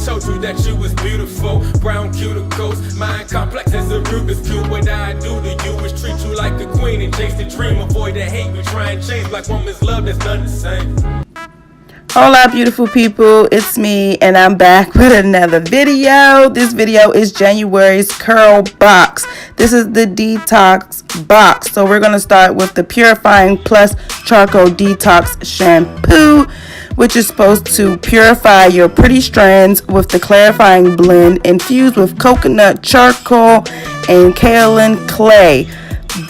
told you that you was beautiful. Brown cuticles, mind complex as a Rubik's Cube. What I do to you is treat you like a queen and chase the dream. Avoid the hate, we try and change. Black woman's love, that's none the same. Hola beautiful people, it's me and I'm back with another video. This video is January's CurlBox. This is the Detox box. So we're going to start with the Purifying Plus Charcoal Detox Shampoo, which is supposed to purify your pretty strands with the clarifying blend infused with coconut charcoal and kaolin clay.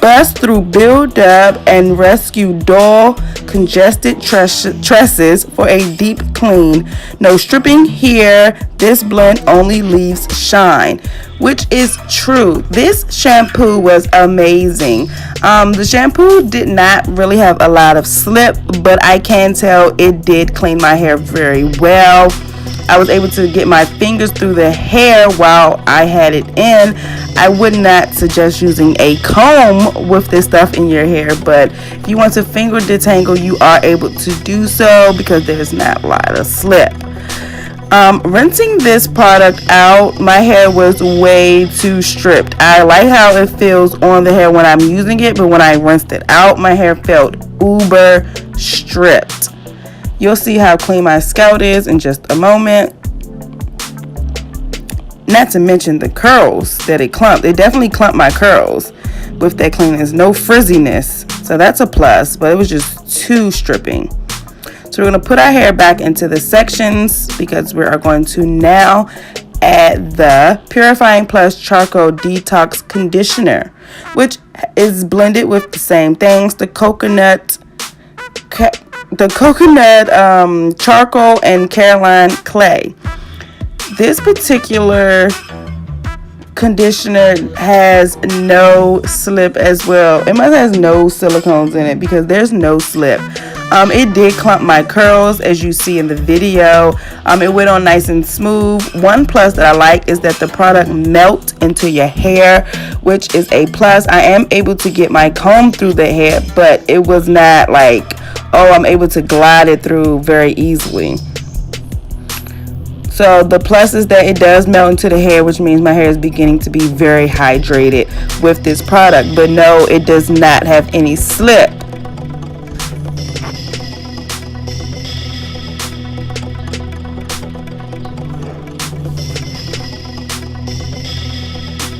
Bust through build-up and rescue dull, congested tresses for a deep clean. No stripping here. This blend only leaves shine, which is true. This shampoo was amazing. The shampoo did not really have a lot of slip, but I can tell it did clean my hair very well. I was able to get my fingers through the hair while I had it in. I would not suggest using a comb with this stuff in your hair, but if you want to finger detangle, you are able to do so because there's not a lot of slip. Rinsing this product out, my hair was way too stripped. I like how it feels on the hair when I'm using it, but when I rinsed it out, my hair felt uber stripped. You'll see how clean my scalp is in just a moment. Not to mention the curls that it clumped. It definitely clumped my curls with that cleanness. No frizziness. So that's a plus, but it was just too stripping. So we're going to put our hair back into the sections because we are going to now add the Purifying Plus Charcoal Detox Conditioner, which is blended with the same things, the coconut charcoal and kaolin clay. This particular conditioner has no slip as well. It must have no silicones in it because there's no slip. It did clump my curls as you see in the video. It went on nice and smooth. One plus that I like is that the product melts into your hair, which is a plus. I am able to get my comb through the hair, but it was not like, oh, I'm able to glide it through very easily. So the plus is that it does melt into the hair, which means my hair is beginning to be very hydrated with this product. But no, it does not have any slip.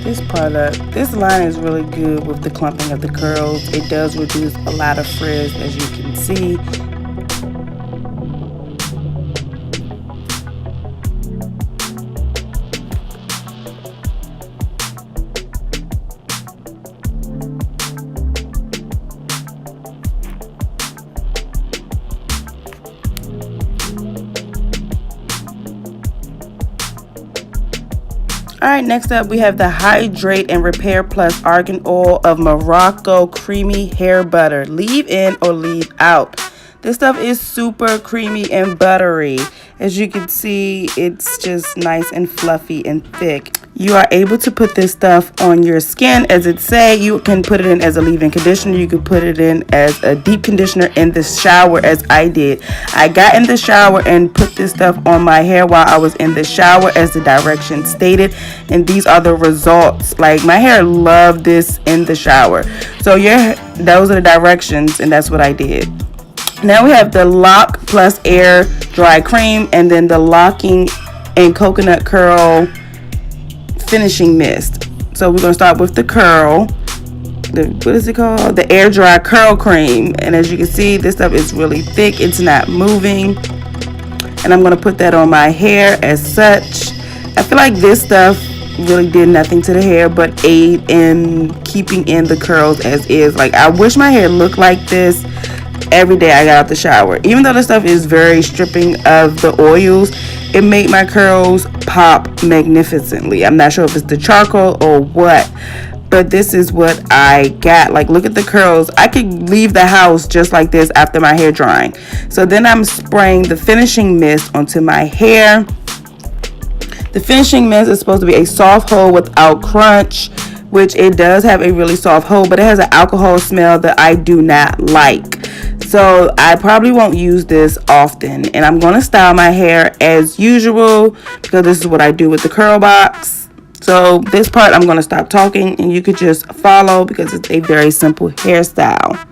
This product, this line is really good with the clumping of the curls. It does reduce a lot of frizz, as you can see. Alright, next up we have the Hydrate and Repair Plus Argan Oil of Morocco Creamy Hair Butter. Leave in or leave out. This stuff is super creamy and buttery. As you can see, it's just nice and fluffy and thick. You are able to put this stuff on your skin. As it say, you can put it in as a leave-in conditioner. You can put it in as a deep conditioner in the shower, as I did. I got in the shower and put this stuff on my hair while I was in the shower as the directions stated. And these are the results. Like, my hair loved this in the shower. So those are the directions, and that's what I did. Now we have the Lock Plus Air Dry Cream and then the Locking and Coconut Curl Finishing Mist. So we're going to start with the curl. What is it called? The Air Dry Curl Cream. And as you can see, this stuff is really thick. It's not moving. And I'm going to put that on my hair as such. I feel like this stuff really did nothing to the hair but aid in keeping in the curls as is. Like, I wish my hair looked like this every day I got out the shower. Even though the stuff is very stripping of the oils, it made my curls pop magnificently. I'm not sure if it's the charcoal or what, but this is what I got. Like, look at the curls. I could leave the house just like this after my hair drying. So then I'm spraying the finishing mist onto my hair. The finishing mist is supposed to be a soft hold without crunch, which it does have a really soft hold, but it has an alcohol smell that I do not like. So I probably won't use this often, and I'm going to style my hair as usual because this is what I do with the CurlBox. So this part I'm going to stop talking and you could just follow because it's a very simple hairstyle.